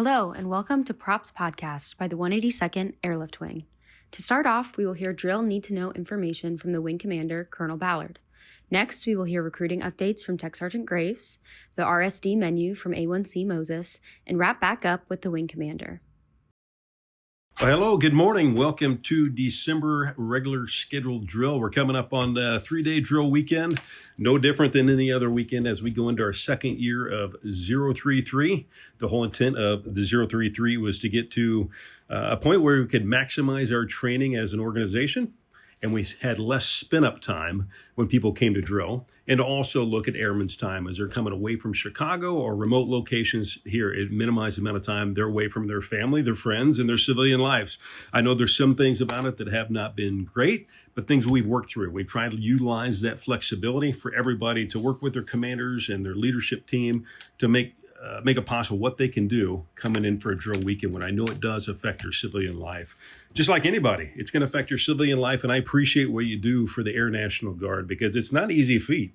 Hello, and welcome to Props Podcast by the 182nd Airlift Wing. To start off, we will hear drill need-to-know information from the Wing Commander, Colonel Ballard. Next, we will hear recruiting updates from Tech Sergeant Graves, the RSD menu from A1C Moses, and wrap back up with the Wing Commander. Well, hello, good morning. Welcome to December regular scheduled drill. We're coming up on the 3-day drill weekend. No different than any other weekend as we go into our second year of 033. The whole intent of the 033 was to get to a point where we could maximize our training as an organization, and we had less spin-up time when people came to drill, and to also look at airmen's time as they're coming away from Chicago or remote locations here. It minimized the amount of time they're away from their family, their friends, and their civilian lives. I know there's some things about it that have not been great, but things we've worked through. We've tried to utilize that flexibility for everybody to work with their commanders and their leadership team to make it possible what they can do coming in for a drill weekend when I know it does affect your civilian life. Just like anybody, it's going to affect your civilian life, and I appreciate what you do for the Air National Guard because it's not an easy feat,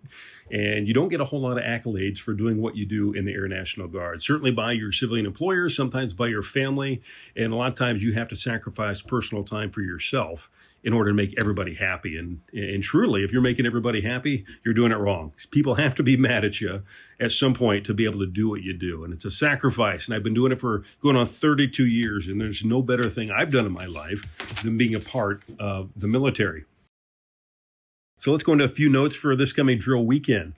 and you don't get a whole lot of accolades for doing what you do in the Air National Guard. Certainly by your civilian employers, sometimes by your family, and a lot of times you have to sacrifice personal time for yourself in order to make everybody happy. And truly, if you're making everybody happy, you're doing it wrong. People have to be mad at you at some point to be able to do what you do. And it's a sacrifice. And I've been doing it for going on 32 years. And there's no better thing I've done in my life than being a part of the military. So let's go into a few notes for this coming drill weekend.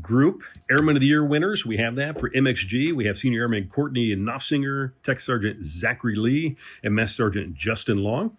Group Airman of the Year winners. We have that for MXG. We have Senior Airman Courtney Knopfsinger, Tech Sergeant Zachary Lee, and Master Sergeant Justin Long.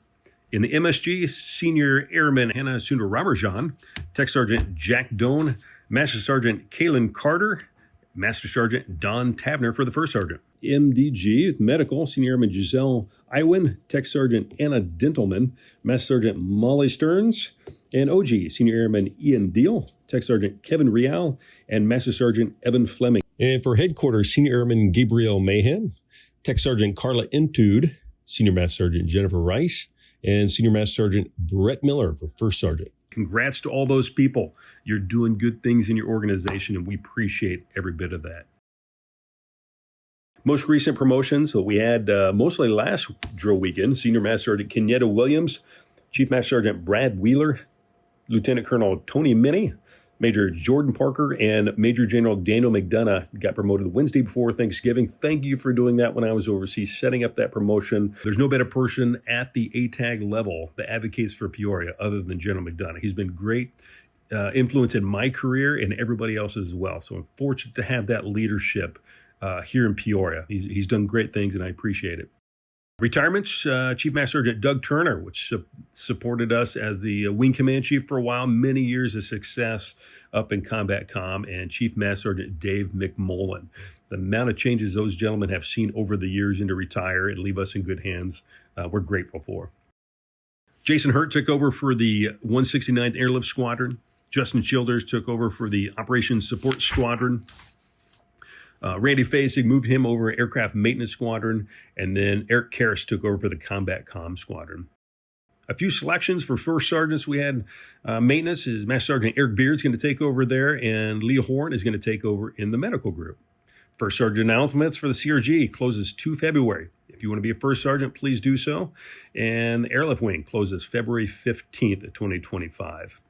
In the MSG, Senior Airman Hannah Sundaramajan, Tech Sergeant Jack Doan, Master Sergeant Kaylin Carter, Master Sergeant Don Tabner for the First Sergeant. MDG, Medical, Senior Airman Giselle Iwin, Tech Sergeant Anna Dentelman, Master Sergeant Molly Stearns, and OG, Senior Airman Ian Deal, Tech Sergeant Kevin Rial, and Master Sergeant Evan Fleming. And for Headquarters, Senior Airman Gabriel Mahan, Tech Sergeant Carla Intude, Senior Master Sergeant Jennifer Rice, and Senior Master Sergeant Brett Miller for First Sergeant. Congrats to all those people. You're doing good things in your organization, and we appreciate every bit of that. Most recent promotions that we had mostly last drill weekend, Senior Master Sergeant Kenyatta Williams, Chief Master Sergeant Brad Wheeler, Lieutenant Colonel Tony Minnie, Major Jordan Parker, and Major General Daniel McDonough got promoted the Wednesday before Thanksgiving. Thank you for doing that when I was overseas, setting up that promotion. There's no better person at the ATAG level that advocates for Peoria other than General McDonough. He's been great influence in my career and everybody else's as well. So I'm fortunate to have that leadership here in Peoria. He's done great things, and I appreciate it. Retirements, Chief Master Sergeant Doug Turner, which supported us as the Wing Command Chief for a while, many years of success up in Combat Com, and Chief Master Sergeant Dave McMullen. The amount of changes those gentlemen have seen over the years and to retire and leave us in good hands, we're grateful for. Jason Hurt took over for the 169th Airlift Squadron. Justin Childers took over for the Operations Support Squadron. Randy Fasig moved him over Aircraft Maintenance Squadron, and then Eric Karras took over for the Combat Com Squadron. A few selections for First Sergeants. We had maintenance is Master Sergeant Eric Beard's going to take over there, and Leah Horn is going to take over in the medical group. First Sergeant announcements for the CRG closes 2 February. If you want to be a First Sergeant, please do so. And the Airlift Wing closes February 15th of 2025.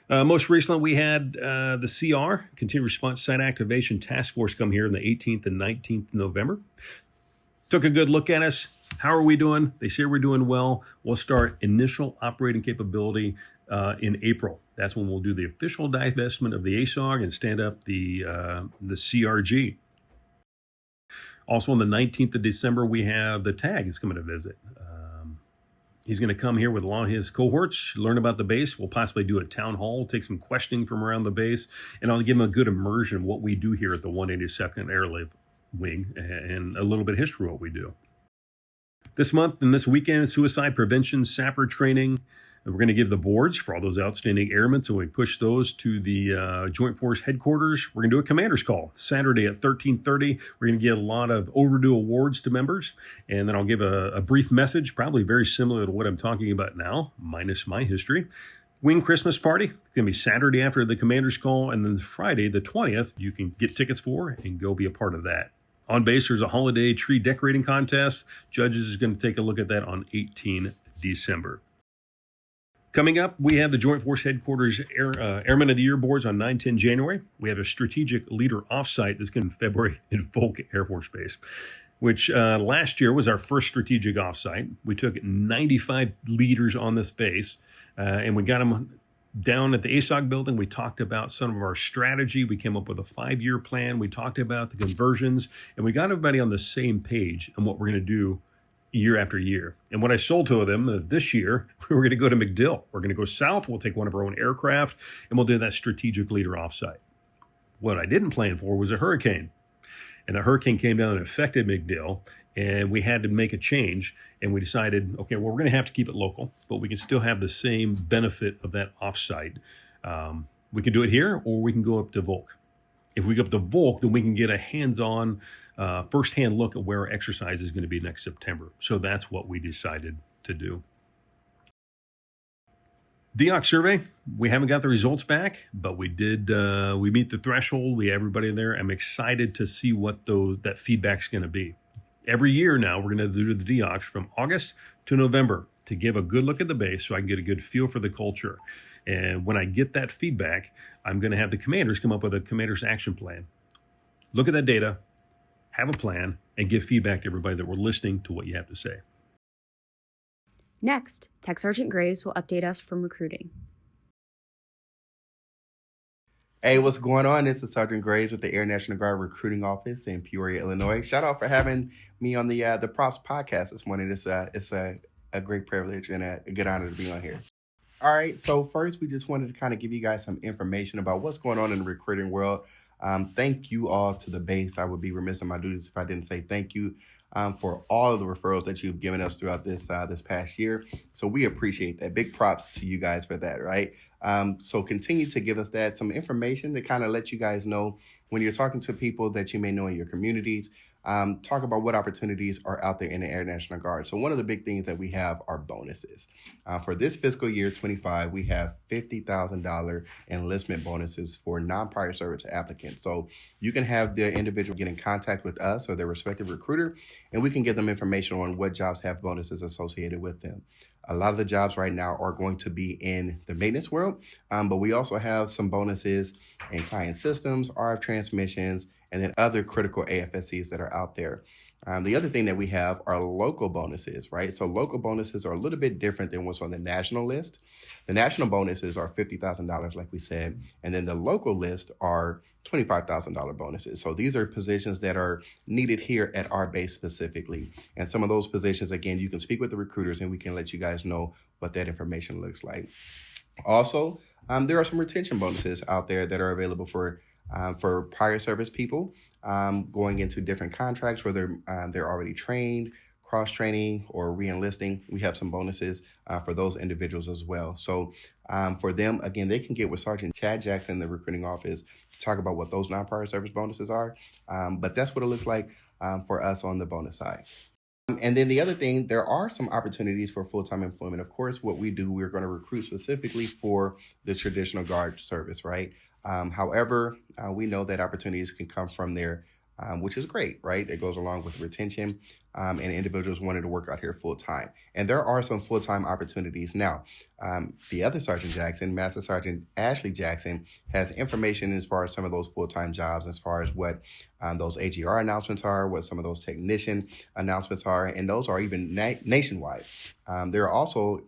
Most recently, we had the CR, Continued Response Site Activation Task Force, come here on the 18th and 19th of November. Took a good look at us. How are we doing? They say we're doing well. We'll start initial operating capability in April. That's when we'll do the official divestment of the ASOG and stand up the CRG. Also on the 19th of December, we have the TAG is coming to visit. He's going to come here with a lot of his cohorts, learn about the base. We'll possibly do a town hall, take some questioning from around the base, and I'll give him a good immersion of what we do here at the 182nd Airlift Wing and a little bit of history of what we do. This month and this weekend, suicide prevention, sapper training. And we're going to give the boards for all those outstanding airmen, so we push those to the Joint Force headquarters. We're going to do a commander's call Saturday at 13:30. We're going to give a lot of overdue awards to members, and then I'll give a brief message, probably very similar to what I'm talking about now, minus my history. Wing Christmas Party, it's going to be Saturday after the commander's call, and then Friday, the 20th, you can get tickets for and go be a part of that. On base, there's a holiday tree decorating contest. Judges is going to take a look at that on 18 December. Coming up, we have the Joint Force Headquarters Airman of the Year boards on 9-10 January. We have a strategic leader offsite that's going to be in February in Volk Air Force Base, which last year was our first strategic offsite. We took 95 leaders on this base, and we got them down at the ASOC building. We talked about some of our strategy. We came up with a 5-year plan. We talked about the conversions, and we got everybody on the same page on what we're going to do year after year. And what I sold to them this year, we're going to go to MacDill. We're going to go south. We'll take one of our own aircraft, and we'll do that strategic leader offsite. What I didn't plan for was a hurricane. And the hurricane came down and affected MacDill, and we had to make a change. And we decided, okay, well, we're going to have to keep it local, but we can still have the same benefit of that offsite. We can do it here, or we can go up to Volk. If we go up to Volk, then we can get a hands-on, first-hand look at where our exercise is going to be next September. So that's what we decided to do. DEOC survey, we haven't got the results back, but we did. We meet the threshold. We have everybody there. I'm excited to see what that feedback's going to be. Every year now, we're going to do the DEOCs from August to November to give a good look at the base so I can get a good feel for the culture. And when I get that feedback, I'm going to have the commanders come up with a commander's action plan. Look at that data, have a plan, and give feedback to everybody that we're listening to what you have to say. Next, Tech Sergeant Graves will update us from recruiting. Hey, what's going on? This is Sergeant Graves with the Air National Guard Recruiting Office in Peoria, Illinois. Shout out for having me on the Props podcast this morning. It's a great privilege and a good honor to be on here. All right, so first we just wanted to kind of give you guys some information about what's going on in the recruiting world. Thank you all to the base. I would be remiss in my duties if I didn't say thank you for all of the referrals that you've given us throughout this past year. So we appreciate that. Big props to you guys for that, right? So continue to give us some information to kind of let you guys know when you're talking to people that you may know in your communities. Talk about what opportunities are out there in the Air National Guard. So one of the big things that we have are bonuses. For this fiscal year 25, we have $50,000 enlistment bonuses for non-prior service applicants. So you can have the individual get in contact with us or their respective recruiter, and we can give them information on what jobs have bonuses associated with them. A lot of the jobs right now are going to be in the maintenance world, but we also have some bonuses in client systems, RF transmissions, and then other critical AFSCs that are out there. The other thing that we have are local bonuses, right? So local bonuses are a little bit different than what's on the national list. The national bonuses are $50,000, like we said, and then the local list are $25,000 bonuses. So these are positions that are needed here at our base specifically. And some of those positions, again, you can speak with the recruiters and we can let you guys know what that information looks like. Also, there are some retention bonuses out there that are available for prior service people going into different contracts, whether they're already trained, cross-training, or re-enlisting. We have some bonuses for those individuals as well. So for them, again, they can get with Sergeant Chad Jackson in the recruiting office to talk about what those non-prior service bonuses are. But that's what it looks like for us on the bonus side. And then the other thing, there are some opportunities for full-time employment. Of course, what we do, we're going to recruit specifically for the traditional guard service, right? However, we know that opportunities can come from there, which is great, right? That goes along with retention and individuals wanting to work out here full time. And there are some full-time opportunities now. The other Sergeant Jackson, Master Sergeant Ashley Jackson, has information as far as some of those full-time jobs, as far as what those AGR announcements are, what some of those technician announcements are, and those are even nationwide. There are also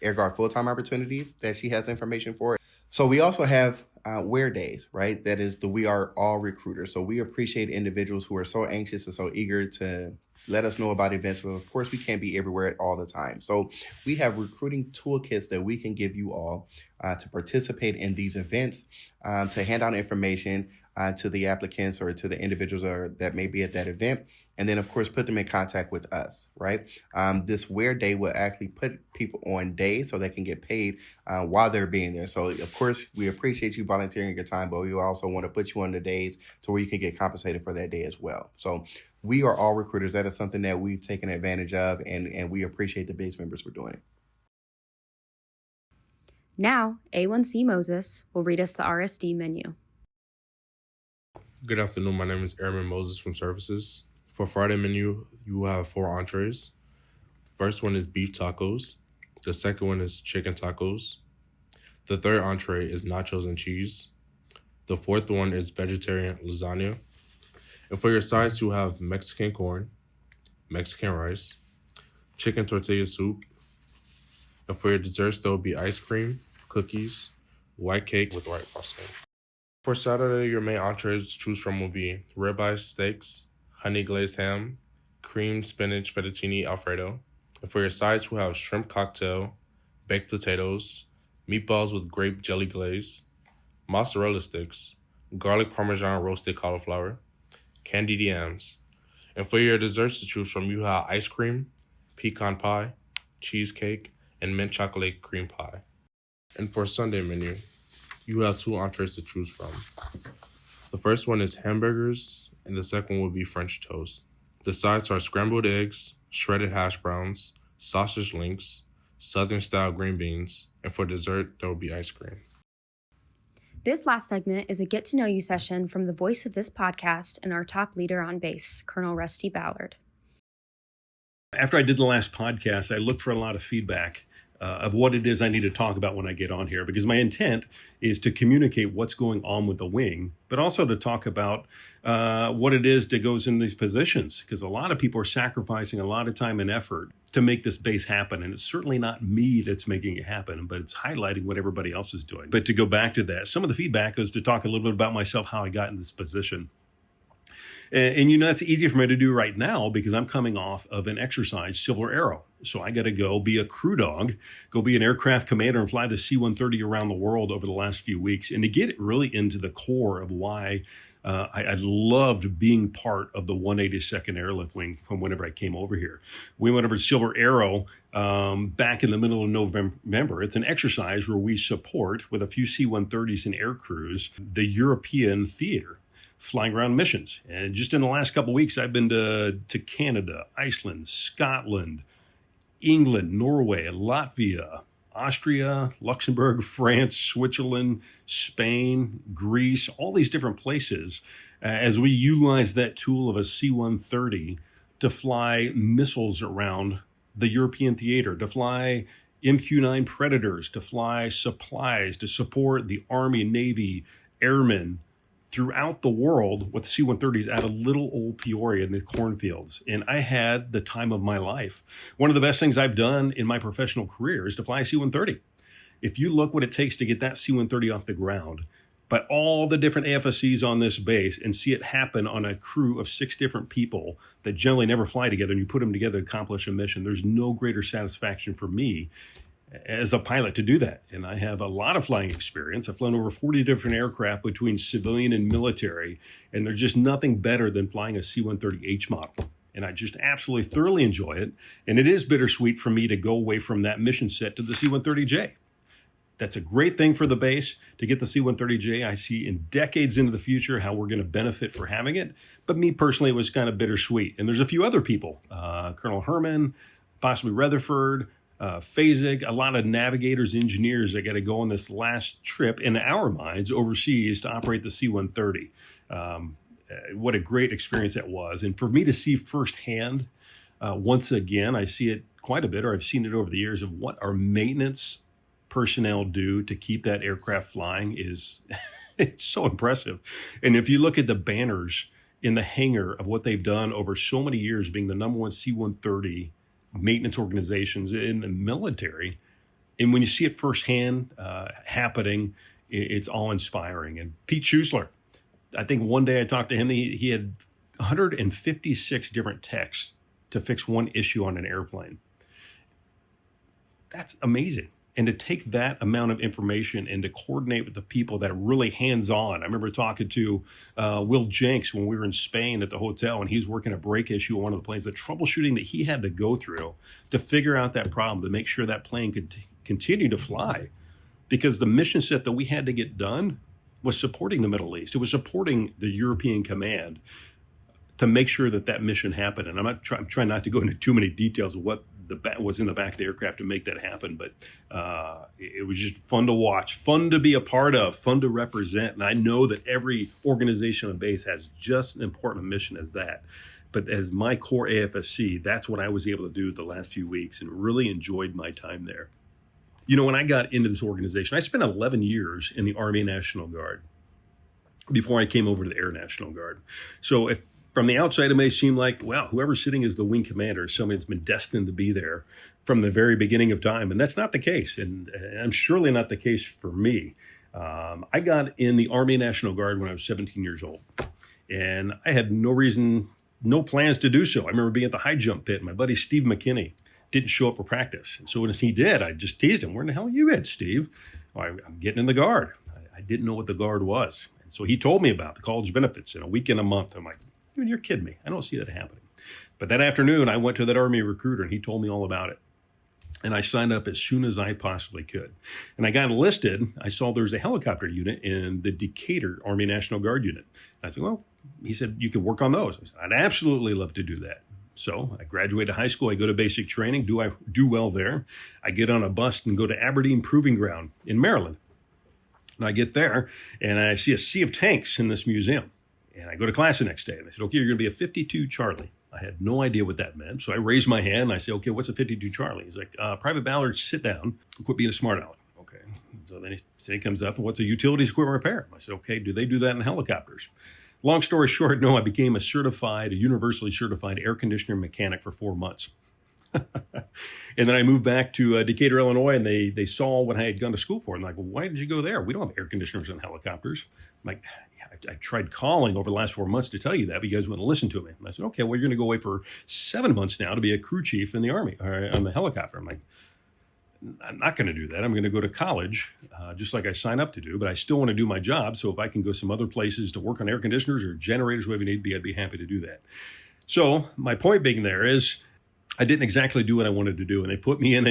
Air Guard full-time opportunities that she has information for. So we also have wear days, right? That is we are all recruiters. So we appreciate individuals who are so anxious and so eager to let us know about events. But of course, we can't be everywhere all the time. So we have recruiting toolkits that we can give you all to participate in these events, to hand out information to the applicants or to the individuals that may be at that event. And then, of course, put them in contact with us, right? This wear day will actually put people on days so they can get paid while they're being there. So, of course, we appreciate you volunteering your time, but we also want to put you on the days to where you can get compensated for that day as well. So we are all recruiters. That is something that we've taken advantage of, and we appreciate the base members for doing it. Now, A1C Moses will read us the RSD menu. Good afternoon. My name is Airman Moses from Services. For Friday menu, you will have 4 entrees. First one is beef tacos. The second one is chicken tacos. The third entree is nachos and cheese. The fourth one is vegetarian lasagna. And for your sides, you have Mexican corn, Mexican rice, chicken tortilla soup. And for your desserts, there will be ice cream, cookies, white cake with white frosting. For Saturday, your main entrees to choose from will be ribeye steaks, honey glazed ham, cream spinach fettuccine alfredo. And for your sides, we'll have shrimp cocktail, baked potatoes, meatballs with grape jelly glaze, mozzarella sticks, garlic parmesan roasted cauliflower, candied yams. And for your desserts to choose from, you have ice cream, pecan pie, cheesecake, and mint chocolate cream pie. And for Sunday menu, you have 2 entrees to choose from. The first one is hamburgers, and the second one will be French toast. The sides are scrambled eggs, shredded hash browns, sausage links, Southern-style green beans, and for dessert, there will be ice cream. This last segment is a get-to-know-you session from the voice of this podcast and our top leader on base, Colonel Rusty Ballard. After I did the last podcast, I looked for a lot of feedback of what it is I need to talk about when I get on here, because my intent is to communicate what's going on with the wing, but also to talk about what it is that goes in these positions, because a lot of people are sacrificing a lot of time and effort to make this base happen. And it's certainly not me that's making it happen, but it's highlighting what everybody else is doing. But to go back to that, some of the feedback is to talk a little bit about myself, how I got in this position. And you know, that's easy for me to do right now because I'm coming off of an exercise, Silver Arrow. So I got to go be a crew dog, go be an aircraft commander and fly the C-130 around the world over the last few weeks. And to get really into the core of why I loved being part of the 182nd Airlift Wing from whenever I came over here. We went over to Silver Arrow back in the middle of November. It's an exercise where we support, with a few C-130s and air crews, the European theater, flying around missions. And just in the last couple of weeks, I've been to Canada, Iceland, Scotland, England, Norway, Latvia, Austria, Luxembourg, France, Switzerland, Spain, Greece, all these different places, as we utilize that tool of a C-130 to fly missiles around the European theater, to fly MQ-9 Predators, to fly supplies, to support the Army, Navy, airmen throughout the world with C-130s out of little old Peoria in the cornfields. And I had the time of my life. One of the best things I've done in my professional career is to fly a C-130. If you look what it takes to get that C-130 off the ground, but all the different AFSCs on this base, and see it happen on a crew of 6 different people that generally never fly together, and you put them together to accomplish a mission, there's no greater satisfaction for me as a pilot to do that. And I have a lot of flying experience. I've flown over 40 different aircraft between civilian and military, and there's just nothing better than flying a C-130H model. And I just absolutely thoroughly enjoy it. And it is bittersweet for me to go away from that mission set to the C-130J. That's a great thing for the base to get the C-130J. I see in decades into the future how we're going to benefit for having it. But me personally, it was kind of bittersweet. And there's a few other people, Colonel Herman, possibly Rutherford, Phasig, a lot of navigators, engineers that got to go on this last trip in our minds overseas to operate the C-130. What a great experience that was. And for me to see firsthand, once again, I see it quite a bit, or I've seen it over the years, of what our maintenance personnel do to keep that aircraft flying is it's so impressive. And if you look at the banners in the hangar of what they've done over so many years, being the number one C-130 maintenance organizations in the military, and when you see it firsthand happening, it's awe-inspiring. And Pete Schusler, I think one day I talked to him, he had 156 different texts to fix one issue on an airplane. That's amazing. And to take that amount of information and to coordinate with the people that are really hands-on. I remember talking to Will Jenks when we were in Spain at the hotel, and he's working a brake issue on one of the planes, the troubleshooting that he had to go through to figure out that problem, to make sure that plane could continue to fly. Because the mission set that we had to get done was supporting the Middle East. It was supporting the European command to make sure that that mission happened. And I'm trying not to go into too many details of what was in the back of the aircraft to make that happen. But it was just fun to watch, fun to be a part of, fun to represent. And I know that every organization on base has just an important mission as that. But as my core AFSC, that's what I was able to do the last few weeks and really enjoyed my time there. When I got into this organization, I spent 11 years in the Army National Guard before I came over to the Air National Guard. So if from the outside, it may seem like, well, whoever's sitting as the wing commander is somebody that's been destined to be there from the very beginning of time. And that's not the case. And I'm surely not the case for me. I got in the Army National Guard when I was 17 years old. And I had no plans to do so. I remember being at the high jump pit. My buddy Steve McKinney didn't show up for practice. And so when he did, I just teased him, where in the hell are you at, Steve? Well, I'm getting in the Guard. I didn't know what the Guard was. And so he told me about the college benefits in a week and a month. I'm like, you're kidding me. I don't see that happening. But that afternoon, I went to that Army recruiter, and he told me all about it. And I signed up as soon as I possibly could. And I got enlisted. I saw there was a helicopter unit in the Decatur Army National Guard unit. I said, well, he said, you could work on those. I said, I'd absolutely love to do that. So I graduated high school. I go to basic training. I do well there. I get on a bus and go to Aberdeen Proving Ground in Maryland. And I get there, and I see a sea of tanks in this museum. And I go to class the next day. And they said, okay, you're going to be a 52 Charlie. I had no idea what that meant. So I raised my hand, and I say, okay, what's a 52 Charlie? He's like, Private Ballard, sit down. Quit being a smart aleck. Okay. So then he comes up, and what's a utilities equipment repair? I said, okay, do they do that in helicopters? Long story short, no, I became a universally certified air conditioner mechanic for 4 months. And then I moved back to Decatur, Illinois, and they saw what I had gone to school for. And like, well, why did you go there? We don't have air conditioners in helicopters. I'm like, I tried calling over the last 4 months to tell you that, but you guys wouldn't listen to me. And I said, okay, well, you're going to go away for 7 months now to be a crew chief in the Army, or on the helicopter. I'm like, I'm not going to do that. I'm going to go to college, just like I signed up to do, but I still want to do my job. So if I can go some other places to work on air conditioners or generators, whatever you need to be, I'd be happy to do that. So my point being there is I didn't exactly do what I wanted to do. And they put me in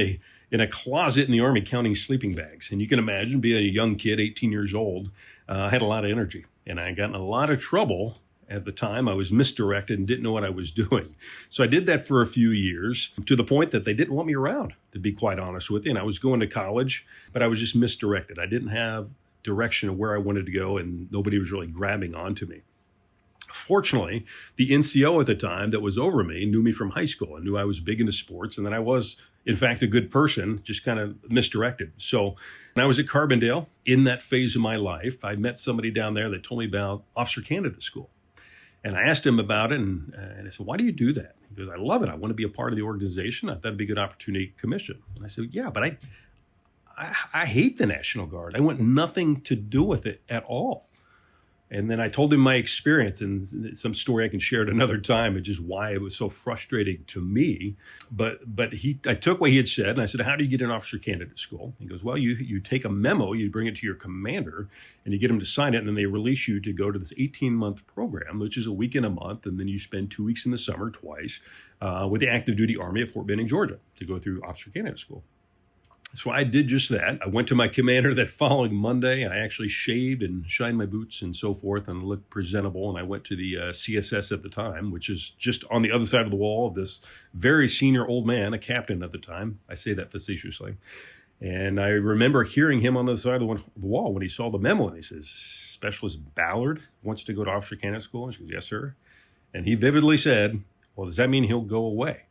a closet in the Army counting sleeping bags. And you can imagine being a young kid, 18 years old, I had a lot of energy. And I got in a lot of trouble at the time. I was misdirected and didn't know what I was doing. So I did that for a few years, to the point that they didn't want me around, to be quite honest with you. And I was going to college, but I was just misdirected. I didn't have direction of where I wanted to go, and nobody was really grabbing onto me. Fortunately, the NCO at the time that was over me knew me from high school and knew I was big into sports, and that I was, in fact, a good person, just kind of misdirected. So when I was at Carbondale, in that phase of my life, I met somebody down there that told me about Officer Candidate School. And I asked him about it, and I said, why do you do that? He goes, I love it. I want to be a part of the organization. I thought it'd be a good opportunity to commission. And I said, yeah, but I hate the National Guard. I want nothing to do with it at all. And then I told him my experience, and some story I can share at another time, of just why it was so frustrating to me. But I took what he had said, and I said, how do you get an officer candidate school? He goes, well, you take a memo, you bring it to your commander, and you get him to sign it, and then they release you to go to this 18-month program, which is a week and a month, and then you spend 2 weeks in the summer twice with the active duty Army at Fort Benning, Georgia, to go through officer candidate school. So I did just that. I went to my commander that following Monday. I actually shaved and shined my boots and so forth and looked presentable. And I went to the CSS at the time, which is just on the other side of the wall of this very senior old man, a captain at the time. I say that facetiously. And I remember hearing him on the side of the wall when he saw the memo. And he says, Specialist Ballard wants to go to officer candidate school? And she goes, yes, sir. And he vividly said, well, does that mean he'll go away?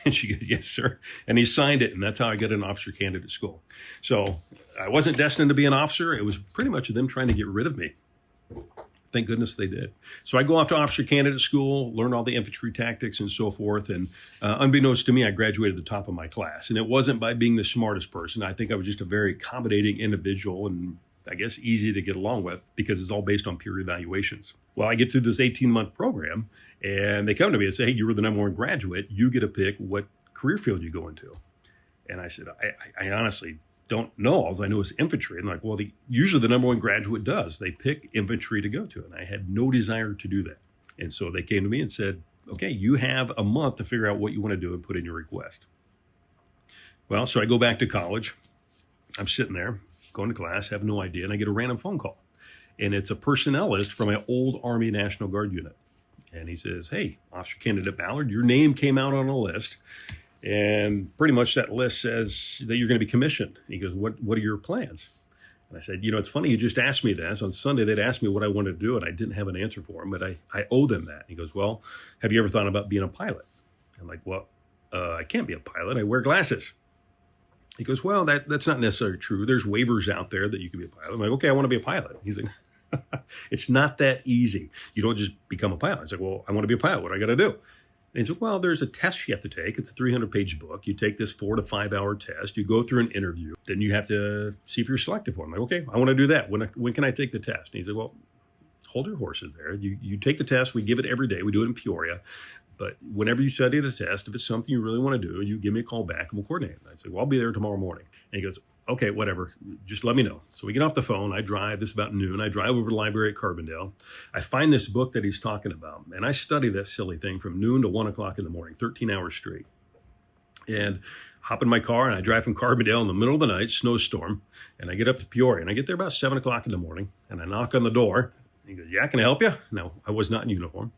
And she goes, yes, sir. And he signed it, and that's how I got an officer candidate school. So I wasn't destined to be an officer. It was pretty much them trying to get rid of me. Thank goodness they did. So I go off to officer candidate school, learn all the infantry tactics and so forth. And unbeknownst to me, I graduated at the top of my class. And it wasn't by being the smartest person. I think I was just a very accommodating individual and I guess easy to get along with because it's all based on peer evaluations. Well, I get through this 18-month program and they come to me and say, hey, you were the number one graduate. You get to pick what career field you go into. And I said, I honestly don't know. All I know is infantry. And like, well, usually the number one graduate does. They pick infantry to go to. And I had no desire to do that. And so they came to me and said, okay, you have a month to figure out what you want to do and put in your request. Well, so I go back to college. I'm sitting there, going to class, have no idea, and I get a random phone call. And it's a personnel list from my old Army National Guard unit. And he says, hey, Officer Candidate Ballard, your name came out on a list. And pretty much that list says that you're going to be commissioned. He goes, what are your plans? And I said, it's funny you just asked me that. On Sunday, they'd asked me what I wanted to do, and I didn't have an answer for them, but I owe them that. He goes, well, have you ever thought about being a pilot? I'm like, well, I can't be a pilot. I wear glasses. He goes, well, that's not necessarily true. There's waivers out there that you can be a pilot. I'm like, okay, I want to be a pilot. He's like, it's not that easy. You don't just become a pilot. I was like, well, I want to be a pilot. What do I got to do? And he said, well, there's a test you have to take. It's a 300-page book. You take this 4 to 5 hour test. You go through an interview. Then you have to see if you're selected for it. I'm like, okay, I want to do that. When can I take the test? And he said, well, hold your horses there. You take the test. We give it every day. We do it in Peoria. But whenever you study the test, if it's something you really want to do, you give me a call back and we'll coordinate it. I said, well, I'll be there tomorrow morning. And he goes, okay, whatever. Just let me know. So we get off the phone. I drive. This is about noon. I drive over to the library at Carbondale. I find this book that he's talking about. And I study that silly thing from noon to 1 o'clock in the morning, 13 hours straight. And hop in my car and I drive from Carbondale in the middle of the night, snowstorm. And I get up to Peoria. And I get there about 7 o'clock in the morning. And I knock on the door. He goes, yeah, can I help you? No, I was not in uniform.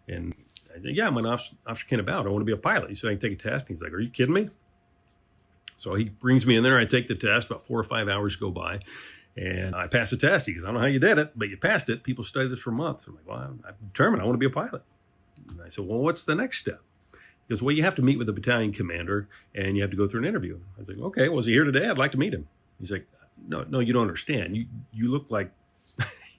And I said, yeah, I'm an Officer Ken Ballard. I want to be a pilot. He said, I can take a test. He's like, are you kidding me? So he brings me in there. I take the test. About 4 or 5 hours go by. And I pass the test. He goes, I don't know how you did it, but you passed it. People study this for months. I'm like, well, I'm determined. I want to be a pilot. And I said, well, what's the next step? He goes, well, you have to meet with the battalion commander, and you have to go through an interview. I was like, okay, well, is he here today? I'd like to meet him. He's like, no, you don't understand. You look like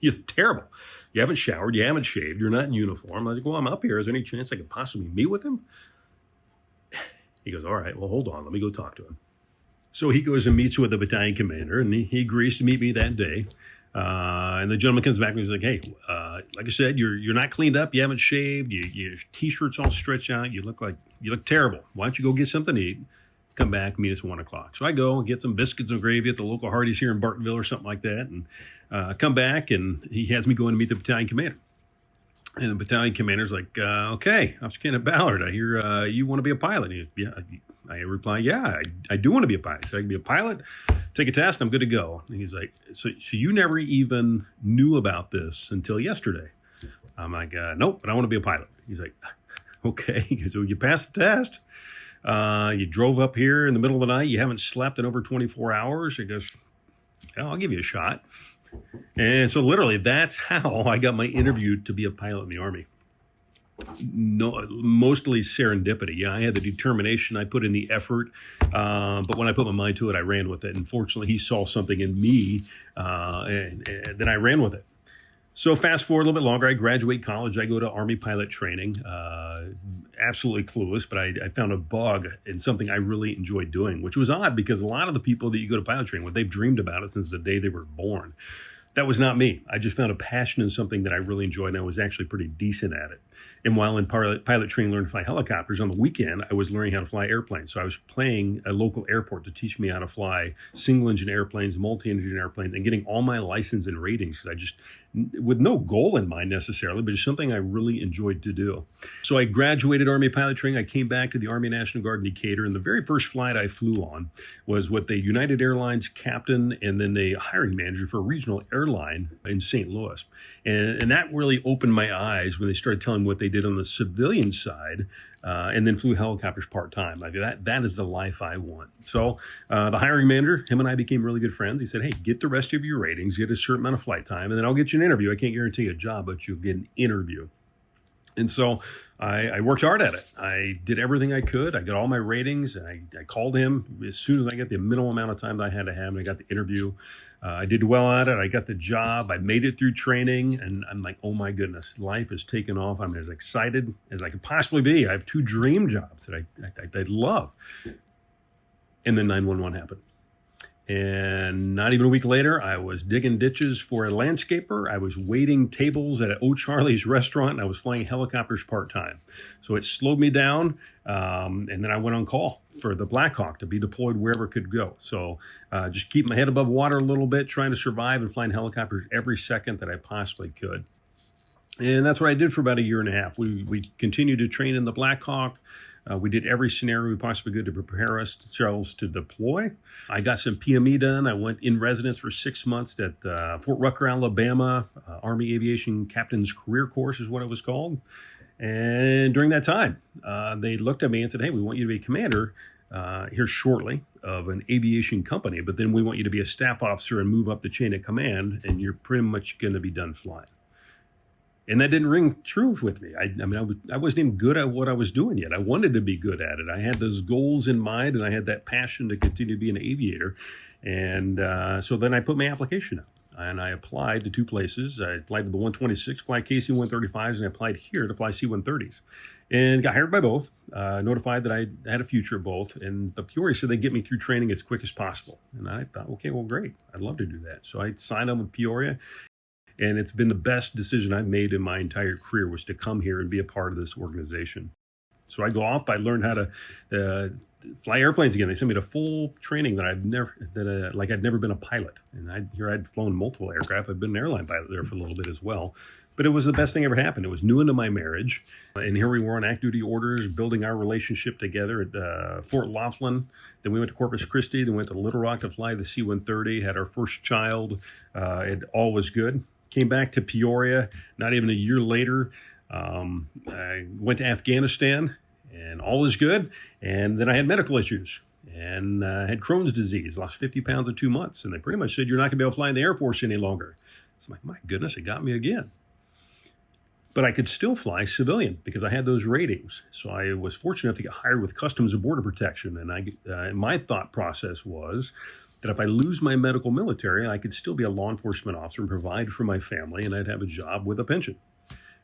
you're terrible. You haven't showered. You haven't shaved. You're not in uniform. I was like, well, I'm up here. Is there any chance I could possibly meet with him? He goes, all right, well, hold on. Let me go talk to him. So he goes and meets with the battalion commander, and he agrees to meet me that day. And the gentleman comes back and he's like, hey, like I said, you're not cleaned up. You haven't shaved. Your T-shirt's all stretched out. You look terrible. Why don't you go get something to eat? Come back, meet us at 1 o'clock. So I go and get some biscuits and gravy at the local Hardee's here in Bartonville or something like that. And come back, and he has me go in to meet the battalion commander. And the battalion commander's like, okay, Officer Ken Ballard, I hear you want to be a pilot. And he goes, yeah. I reply, yeah, I do want to be a pilot. So I can be a pilot, take a test, and I'm good to go. And he's like, so you never even knew about this until yesterday? I'm like, nope, but I want to be a pilot. He's like, okay. He goes, so you passed the test. You drove up here in the middle of the night. You haven't slept in over 24 hours. He goes, yeah, I'll give you a shot. And so literally that's how I got my interview to be a pilot in the Army. No, mostly serendipity. Yeah, I had the determination. I put in the effort. But when I put my mind to it, I ran with it. And fortunately, he saw something in me, and then I ran with it. So fast forward a little bit longer, I graduate college. I go to Army pilot training. Absolutely clueless, but I found a bug in something I really enjoyed doing, which was odd because a lot of the people that you go to pilot training with, they've dreamed about it since the day they were born. That was not me. I just found a passion in something that I really enjoyed, and I was actually pretty decent at it. And while in pilot training, learning to fly helicopters, on the weekend, I was learning how to fly airplanes. So I was playing a local airport to teach me how to fly single-engine airplanes, multi-engine airplanes, and getting all my license and ratings because I just, with no goal in mind necessarily, but just something I really enjoyed to do. So I graduated Army pilot training. I came back to the Army National Guard in Decatur, and the very first flight I flew on was with the United Airlines captain and then the hiring manager for a regional airline in St. Louis. And that really opened my eyes when they started telling me what they did on the civilian side, and then flew helicopters part-time. Like that is the life I want. So the hiring manager, him and I became really good friends. He said, hey, get the rest of your ratings, get a certain amount of flight time, and then I'll get you an interview. I can't guarantee you a job, but you'll get an interview. And so I worked hard at it. I did everything I could. I got all my ratings, and I called him as soon as I got the minimum amount of time that I had to have, and I got the interview. I did well at it. I got the job. I made it through training, and I'm like, oh my goodness, life has taken off. I'm as excited as I could possibly be. I have 2 dream jobs that I love. And then 911 happened. And not even a week later, I was digging ditches for a landscaper. I was waiting tables at an O'Charlie's restaurant, and I was flying helicopters part-time. So it slowed me down, and then I went on call for the Black Hawk to be deployed wherever it could go. So just keep my head above water a little bit, trying to survive and flying helicopters every second that I possibly could. And that's what I did for about a year and a half. We continued to train in the Black Hawk. We did every scenario we possibly could to prepare ourselves to deploy. I got some PME done. I went in residence for 6 months at Fort Rucker, Alabama. Army Aviation Captain's Career Course is what it was called. And during that time, they looked at me and said, hey, we want you to be commander here shortly of an aviation company, but then we want you to be a staff officer and move up the chain of command, and you're pretty much going to be done flying. And that didn't ring true with me. I wasn't even good at what I was doing yet. I wanted to be good at it. I had those goals in mind, and I had that passion to continue to be an aviator. And so then I put my application out. And I applied to two places. I applied to the 126, fly KC-135s, and I applied here to fly C-130s. And got hired by both, notified that I had a future at both. And the Peoria said they'd get me through training as quick as possible. And I thought, okay, well, great. I'd love to do that. So I signed on with Peoria. And it's been the best decision I've made in my entire career was to come here and be a part of this organization. So I go off. I learned how to fly airplanes again. They sent me to full training that I'd never been a pilot. And I'd flown multiple aircraft. I've been an airline pilot there for a little bit as well. But it was the best thing ever happened. It was new into my marriage. And here we were on active duty orders, building our relationship together at Fort Laughlin. Then we went to Corpus Christi. Then went to Little Rock to fly the C-130, had our first child. It all was good. Came back to Peoria, not even a year later. I went to Afghanistan, and all is good. And then I had medical issues and had Crohn's disease, lost 50 pounds in 2 months. And they pretty much said, you're not going to be able to fly in the Air Force any longer. It's like, my goodness, it got me again. But I could still fly civilian because I had those ratings. So I was fortunate enough to get hired with Customs and Border Protection. And my thought process was that if I lose my medical military, I could still be a law enforcement officer and provide for my family, and I'd have a job with a pension.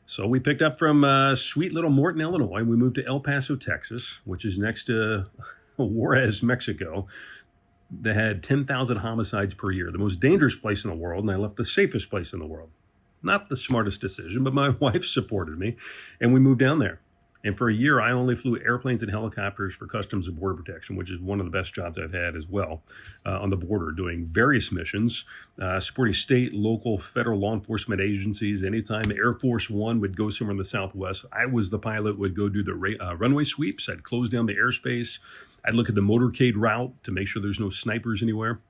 So we picked up from sweet little Morton, Illinois. We moved to El Paso, Texas, which is next to Juarez, Mexico. They had 10,000 homicides per year, the most dangerous place in the world, and I left the safest place in the world. Not the smartest decision, but my wife supported me, and we moved down there. And for a year, I only flew airplanes and helicopters for Customs and Border Protection, which is one of the best jobs I've had as well on the border, doing various missions, supporting state, local, federal law enforcement agencies. Anytime Air Force One would go somewhere in the Southwest, I was the pilot, would go do the runway sweeps. I'd close down the airspace. I'd look at the motorcade route to make sure there's no snipers anywhere.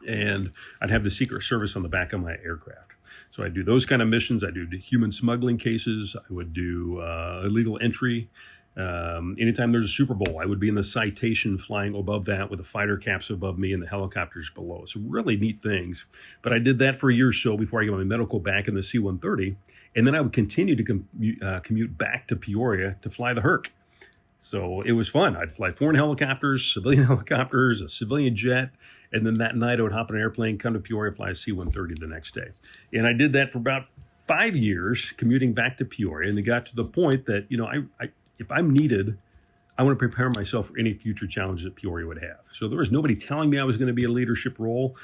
And I'd have the Secret Service on the back of my aircraft. So I do those kind of missions. I do human smuggling cases. I would do illegal entry. Anytime there's a Super Bowl, I would be in the citation flying above that with the fighter caps above me and the helicopters below. So really neat things. But I did that for a year or so before I got my medical back in the C-130. And then I would continue to commute back to Peoria to fly the Herc. So it was fun. I'd fly foreign helicopters, civilian helicopters, a civilian jet. And then that night I would hop on an airplane, come to Peoria, fly a C-130 the next day. And I did that for about 5 years, commuting back to Peoria. And it got to the point that, if I'm needed, I want to prepare myself for any future challenges that Peoria would have. So there was nobody telling me I was going to be a leadership role.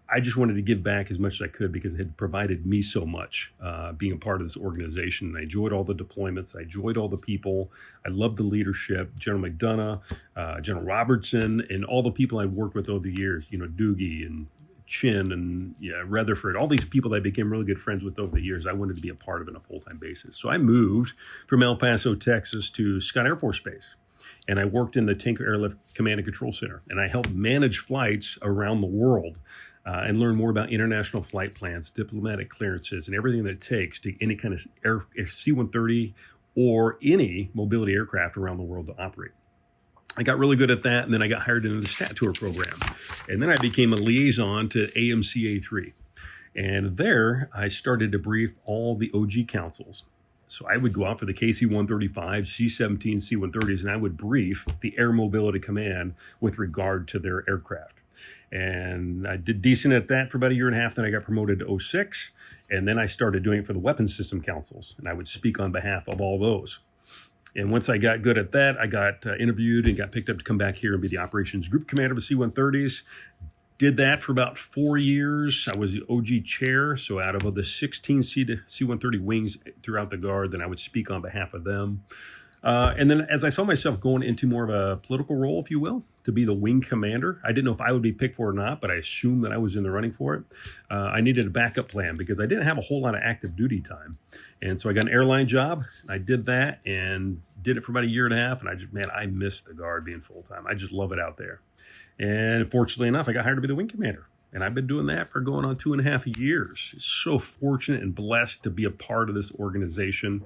I just wanted to give back as much as I could because it had provided me so much being a part of this organization. And I enjoyed all the deployments. I enjoyed all the people. I loved the leadership, General McDonough, General Robertson, and all the people I've worked with over the years, Doogie and Chin and Rutherford, all these people that I became really good friends with over the years. I wanted to be a part of it on a full-time basis. So I moved from El Paso, Texas to Scott Air Force Base. And I worked in the Tanker Airlift Command and Control Center. And I helped manage flights around the world. And learn more about international flight plans, diplomatic clearances, and everything that it takes to any kind of C-130 or any mobility aircraft around the world to operate. I got really good at that, and then I got hired into the Stat Tour program. And then I became a liaison to AMCA3. And there, I started to brief all the OG councils. So I would go out for the KC-135, C-17, C-130s, and I would brief the Air Mobility Command with regard to their aircraft. And I did decent at that for about a year and a half. Then I got promoted to 06. And then I started doing it for the weapons system councils. And I would speak on behalf of all those. And once I got good at that, I got interviewed and got picked up to come back here and be the operations group commander of the C-130s. Did that for about 4 years. I was the OG chair. So out of the 16 C-130 wings throughout the Guard, then I would speak on behalf of them. And then as I saw myself going into more of a political role, if you will, to be the wing commander, I didn't know if I would be picked for it or not, but I assumed that I was in the running for it. I needed a backup plan because I didn't have a whole lot of active duty time. And so I got an airline job. I did that and did it for about a year and a half. And I missed the Guard being full time. I just love it out there. And fortunately enough, I got hired to be the wing commander. And I've been doing that for going on 2.5 years. So fortunate and blessed to be a part of this organization.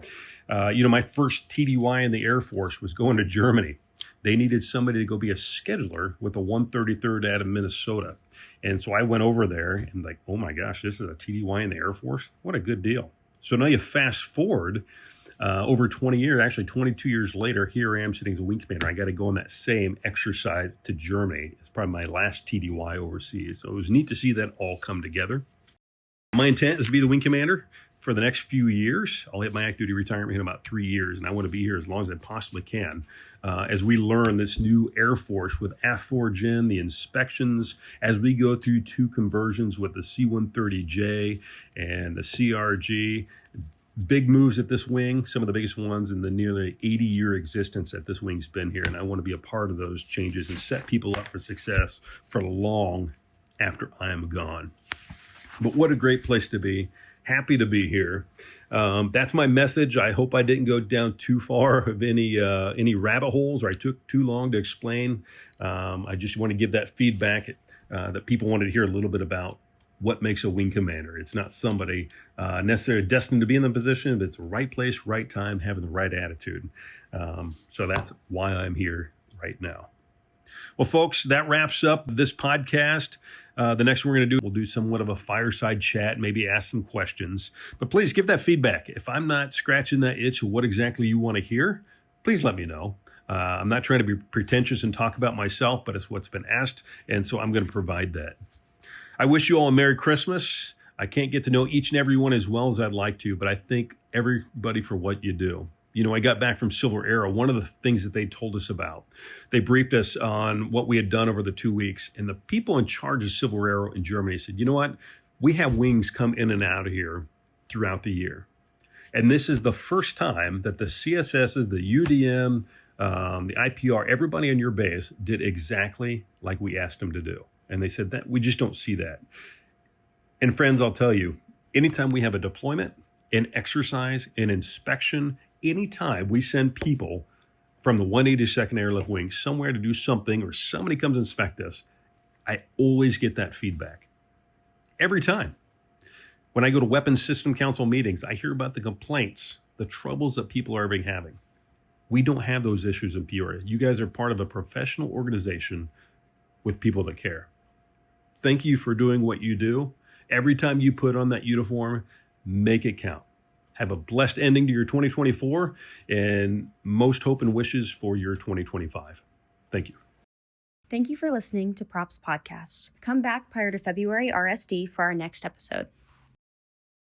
My first TDY in the Air Force was going to Germany. They needed somebody to go be a scheduler with the 133rd out of Minnesota. And so I went over there and like, oh my gosh, this is a TDY in the Air Force? What a good deal. So now you fast forward over 20 years, actually 22 years later, here I am sitting as a wing commander. I got to go on that same exercise to Germany. It's probably my last TDY overseas. So it was neat to see that all come together. My intent is to be the wing commander for the next few years. I'll hit my active duty retirement in about 3 years, and I want to be here as long as I possibly can as we learn this new Air Force with AF4Gen, the inspections, as we go through 2 conversions with the C-130J and the CRG. Big moves at this wing, some of the biggest ones in the nearly 80-year existence that this wing's been here, and I want to be a part of those changes and set people up for success for long after I am gone. But what a great place to be. Happy to be here. That's my message. I hope I didn't go down too far of any rabbit holes, or I took too long to explain. I just want to give that feedback that people wanted to hear a little bit about what makes a wing commander. It's not somebody necessarily destined to be in the position, but it's the right place, right time, having the right attitude. So that's why I'm here right now. Well, folks, that wraps up this podcast. The next one we're going to do, we'll do somewhat of a fireside chat, maybe ask some questions. But please give that feedback. If I'm not scratching that itch of what exactly you want to hear, please let me know. I'm not trying to be pretentious and talk about myself, but it's what's been asked, and so I'm going to provide that. I wish you all a Merry Christmas. I can't get to know each and every one as well as I'd like to, but I thank everybody for what you do. I got back from Silver Arrow. One of the things that they told us about, they briefed us on what we had done over the 2 weeks. And the people in charge of Silver Arrow in Germany said, you know what? We have wings come in and out of here throughout the year. And this is the first time that the CSSs, the UDM, the IPR, everybody on your base did exactly like we asked them to do. And they said that we just don't see that. And friends, I'll tell you, anytime we have a deployment, an exercise, an inspection, anytime we send people from the 182nd Airlift Wing somewhere to do something, or somebody comes inspect us, I always get that feedback. Every time. When I go to Weapons System Council meetings, I hear about the complaints, the troubles that people are having. We don't have those issues in Peoria. You guys are part of a professional organization with people that care. Thank you for doing what you do. Every time you put on that uniform, make it count. Have a blessed ending to your 2024 and most hope and wishes for your 2025. Thank you. Thank you for listening to Props Podcast. Come back prior to February RSD for our next episode.